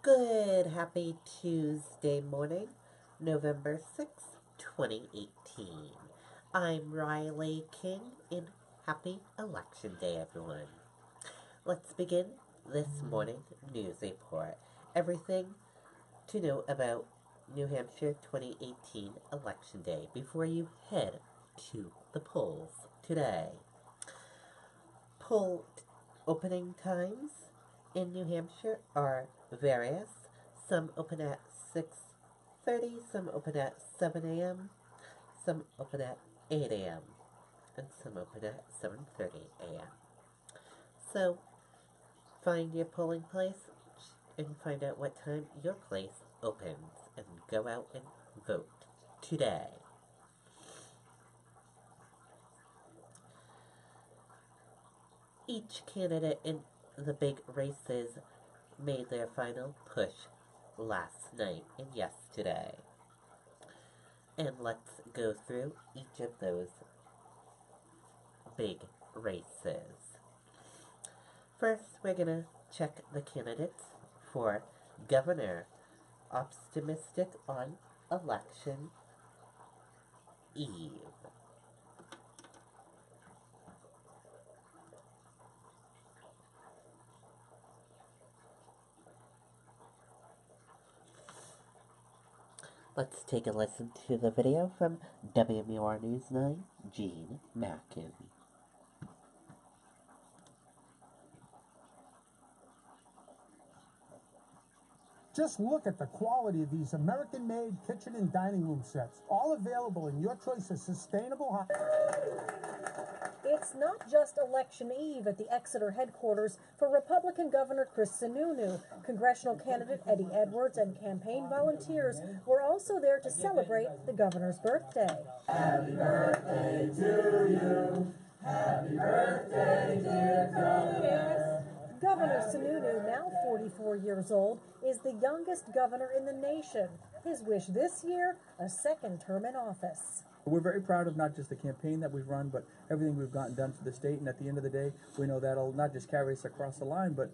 Good, happy Tuesday morning, November 6th, 2018. I'm Riley King, and happy Election Day, everyone. Let's begin this morning news report. Everything to know about New Hampshire 2018 Election Day before you head to the polls today. Poll opening times in New Hampshire are various. Some open at 6:30, some open at 7 a.m., some open at 8 a.m., and some open at 7:30 a.m. So find your polling place and find out what time your place opens and go out and vote today. Each candidate in the big races made their final push last night and yesterday. And let's go through each of those big races. First, we're going to check the candidates for governor. Optimistic on election eve. Let's take a listen to the video from WMUR News 9, Gene Mackin. Just look at the quality of these American-made kitchen and dining room sets, all available in your choice of sustainable. It's not just election eve at the Exeter headquarters for Republican Governor Chris Sununu. Congressional candidate Eddie Edwards and campaign volunteers were also there to celebrate the governor's birthday. Happy birthday to you. Happy birthday, dear Governor. Governor Sununu, now 44 years old, is the youngest governor in the nation. His wish this year, a second term in office. We're very proud of not just the campaign that we've run, but everything we've gotten done for the state. And at the end of the day, we know that'll not just carry us across the line, but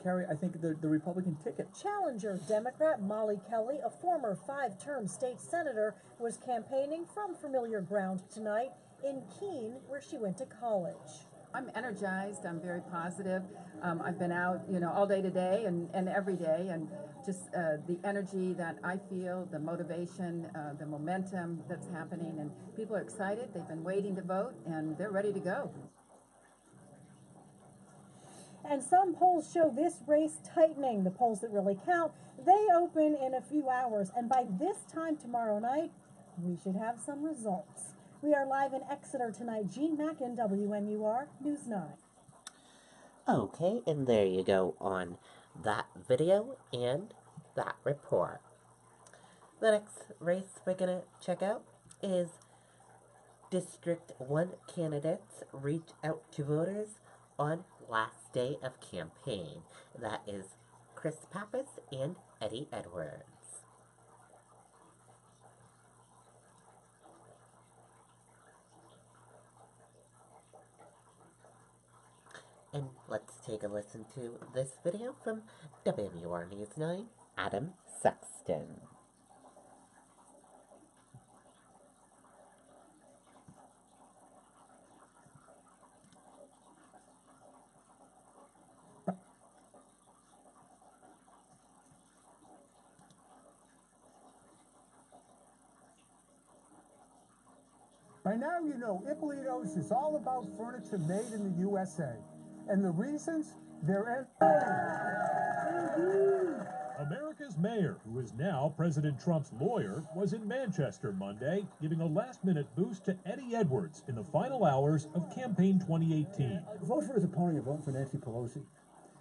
carry, I think, the Republican ticket. Challenger Democrat Molly Kelly, a former 5-term state senator, was campaigning from familiar ground tonight in Keene, where she went to college. I'm energized. I'm very positive. I've been out, all day today and every day, and just the energy that I feel, the motivation, the momentum that's happening, and people are excited. They've been waiting to vote, and they're ready to go. And some polls show this race tightening. The polls that really count, they open in a few hours, and by this time tomorrow night, we should have some results. We are live in Exeter tonight. Gene Mackin, WMUR News 9. Okay, and there you go on that video and that report. The next race we're going to check out is District 1 candidates reach out to voters on last day of campaign. That is Chris Pappas and Eddie Edwards. And let's take a listen to this video from WMUR News 9, Adam Sexton. By now, you know Ippolito's is all about furniture made in the USA. And the reasons? They're America's mayor, who is now President Trump's lawyer, was in Manchester Monday, giving a last-minute boost to Eddie Edwards in the final hours of campaign 2018. Vote for his opponent, you're voting for Nancy Pelosi.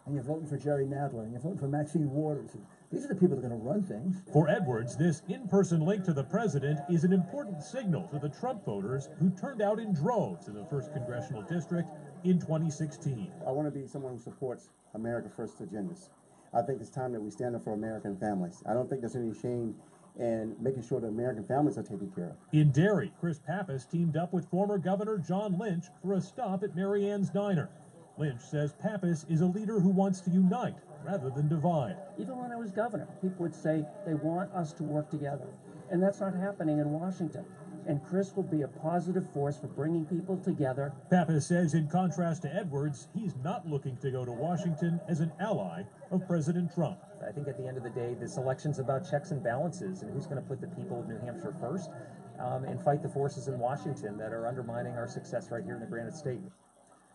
And you're voting for Jerry Nadler, and you're voting for Maxine Waters. These are the people that are going to run things. For Edwards, this in-person link to the president is an important signal to the Trump voters who turned out in droves in the 1st Congressional District in 2016. I want to be someone who supports America First agendas. I think it's time that we stand up for American families. I don't think there's any shame in making sure that American families are taken care of. In Derry, Chris Pappas teamed up with former Governor John Lynch for a stop at Mary Ann's Diner. Lynch says Pappas is a leader who wants to unite rather than divide. Even when I was governor, people would say they want us to work together. And that's not happening in Washington. And Chris will be a positive force for bringing people together. Pappas says, in contrast to Edwards, he's not looking to go to Washington as an ally of President Trump. I think at the end of the day, this election's about checks and balances and who's going to put the people of New Hampshire first and fight the forces in Washington that are undermining our success right here in the Granite State.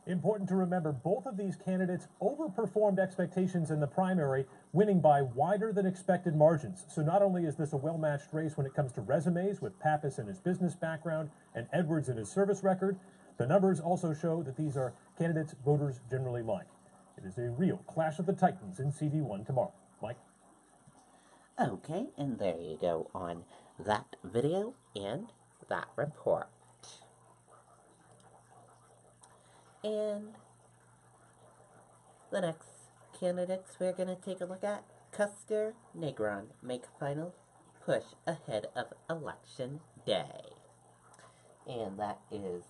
Important to remember, both of these candidates overperformed expectations in the primary, winning by wider than expected margins. So not only is this a well-matched race when it comes to resumes, with Pappas and his business background and Edwards and his service record, the numbers also show that these are candidates voters generally like. It is a real clash of the titans in CD1 tomorrow. Mike? Okay, and there you go on that video and that report. And the next candidates we're going to take a look at, Custer Negron make final push ahead of Election Day. And that is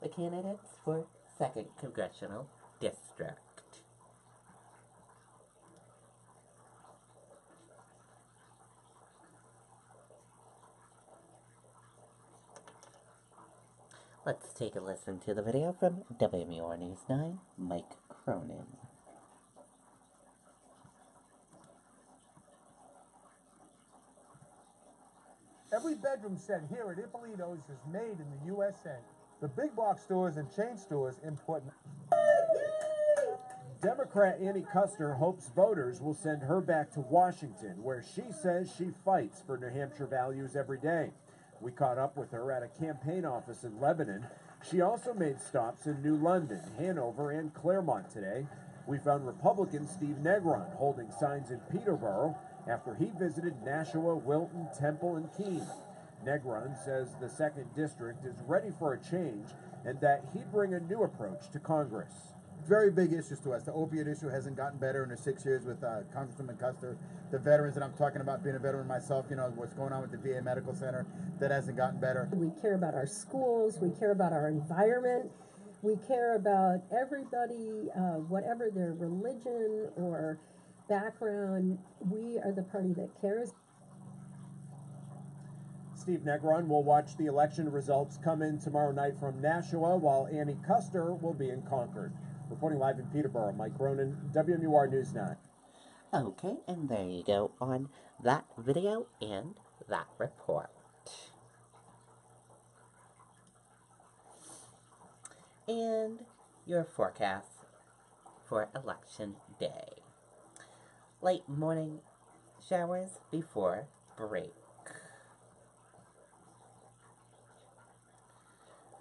the candidates for 2nd Congressional District. Let's take a listen to the video from WMUR News 9, Mike Cronin. Every bedroom set here at Ippolito's is made in the USA. The big box stores and chain stores import. Democrat Annie Custer hopes voters will send her back to Washington, where she says she fights for New Hampshire values every day. We caught up with her at a campaign office in Lebanon. She also made stops in New London, Hanover, and Claremont today. We found Republican Steve Negron holding signs in Peterborough after he visited Nashua, Wilton, Temple, and Keene. Negron says the 2nd District is ready for a change and that he'd bring a new approach to Congress. Very big issues to us. The opiate issue hasn't gotten better in the 6 years with Congresswoman Custer. The veterans that I'm talking about, being a veteran myself, you know, what's going on with the VA Medical Center, that hasn't gotten better. We care about our schools, we care about our environment, we care about everybody, whatever their religion or background. We are the party that cares. Steve Negron will watch the election results come in tomorrow night from Nashua, while Annie Custer will be in Concord. Reporting live in Peterborough, Mike Cronin, WMUR News 9. Okay, and there you go on that video and that report. And your forecast for Election Day. Late morning showers before break.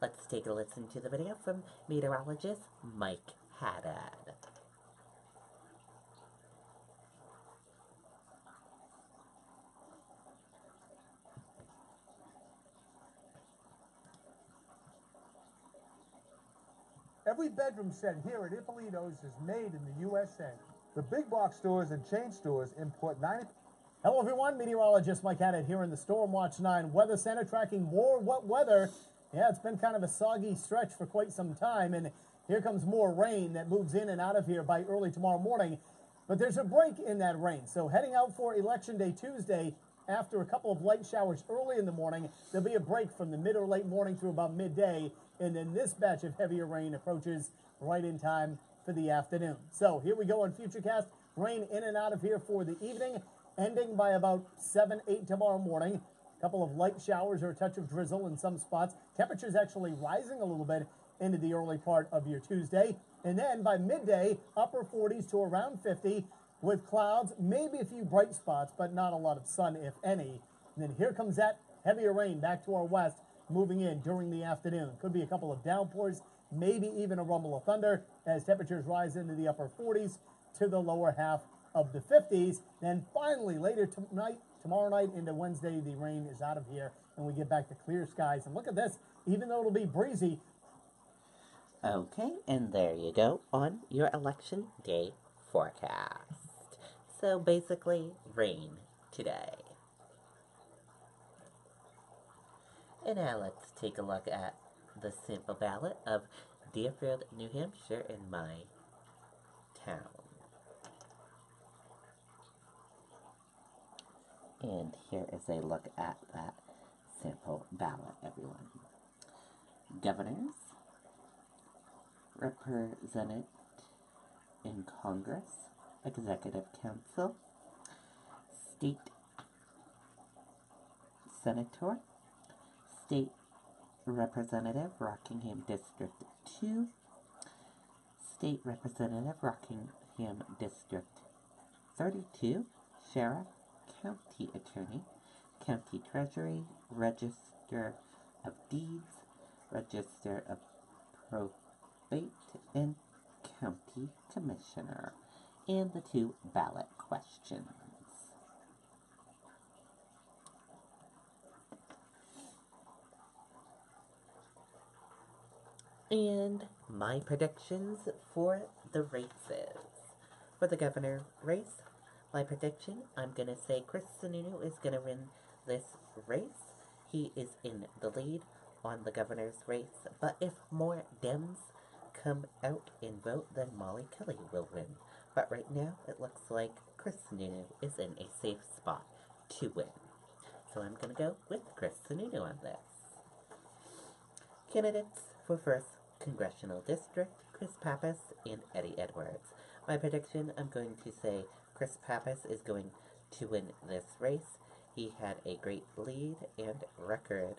Let's take a listen to the video from meteorologist Mike Haddad. Every bedroom set here at Ippolito's is made in the USA. The big box stores and chain stores import 90%. Hello everyone, meteorologist Mike Haddad here in the Stormwatch 9 Weather Center, tracking more wet weather. Yeah, it's been kind of a soggy stretch for quite some time, and here comes more rain that moves in and out of here by early tomorrow morning. But there's a break in that rain, so heading out for Election Day Tuesday, after a couple of light showers early in the morning, there'll be a break from the mid or late morning through about midday, and then this batch of heavier rain approaches right in time for the afternoon. So here we go on Futurecast. Rain in and out of here for the evening, ending by about 7, 8 tomorrow morning. A couple of light showers or a touch of drizzle in some spots. Temperatures actually rising a little bit into the early part of your Tuesday. And then by midday, upper 40s to around 50 with clouds, maybe a few bright spots, but not a lot of sun, if any. And then here comes that heavier rain back to our west, moving in during the afternoon. Could be a couple of downpours, maybe even a rumble of thunder as temperatures rise into the upper 40s to the lower half of the 50s. Then finally, later tonight, tomorrow night into Wednesday, the rain is out of here and we get back to clear skies. And look at this, even though it'll be breezy. Okay, and there you go on your Election Day forecast. So basically, rain today. And now let's take a look at the sample ballot of Deerfield, New Hampshire in my town. And here is a look at that sample ballot, everyone. Governors, represented in Congress, Executive Council, State Senator, State Representative, Rockingham District 2, State Representative, Rockingham District 32, Sheriff, County Attorney, County Treasury, Register of Deeds, Register of Probate, and County Commissioner, and the 2 ballot questions. And my predictions for the races. For the governor race, my prediction, I'm going to say Chris Sununu is going to win this race. He is in the lead on the governor's race, but if more Dems come out and vote, then Molly Kelly will win. But right now, it looks like Chris Sununu is in a safe spot to win. So I'm going to go with Chris Sununu on this. Candidates for 1st Congressional District, Chris Pappas and Eddie Edwards. My prediction, I'm going to say Chris Pappas is going to win this race. He had a great lead and record.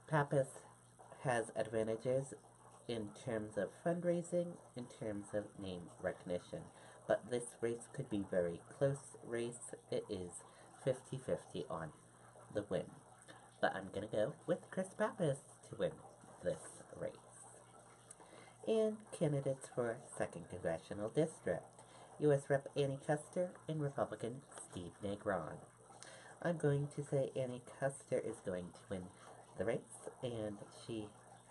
Pappas has advantages in terms of fundraising, in terms of name recognition. But this race could be very close race. It is 50-50 on the win. But I'm going to go with Chris Pappas to win this race. And candidates for 2nd Congressional District, U.S. Rep. Annie Kuster and Republican Steve Negron. I'm going to say Annie Kuster is going to win the race, and she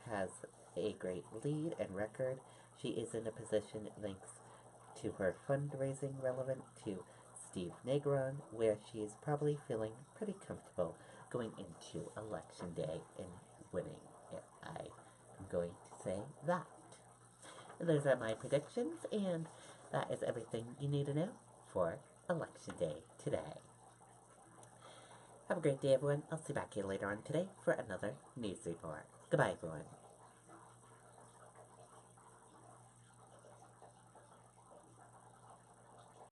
has a great lead and record. She is in a position, thanks to her fundraising, relevant to Steve Negron, where she is probably feeling pretty comfortable going into Election Day and winning it. I am going to say that. And those are my predictions, and that is everything you need to know for Election Day today. Have a great day, everyone. I'll see you back here later on today for another news report. Goodbye, everyone.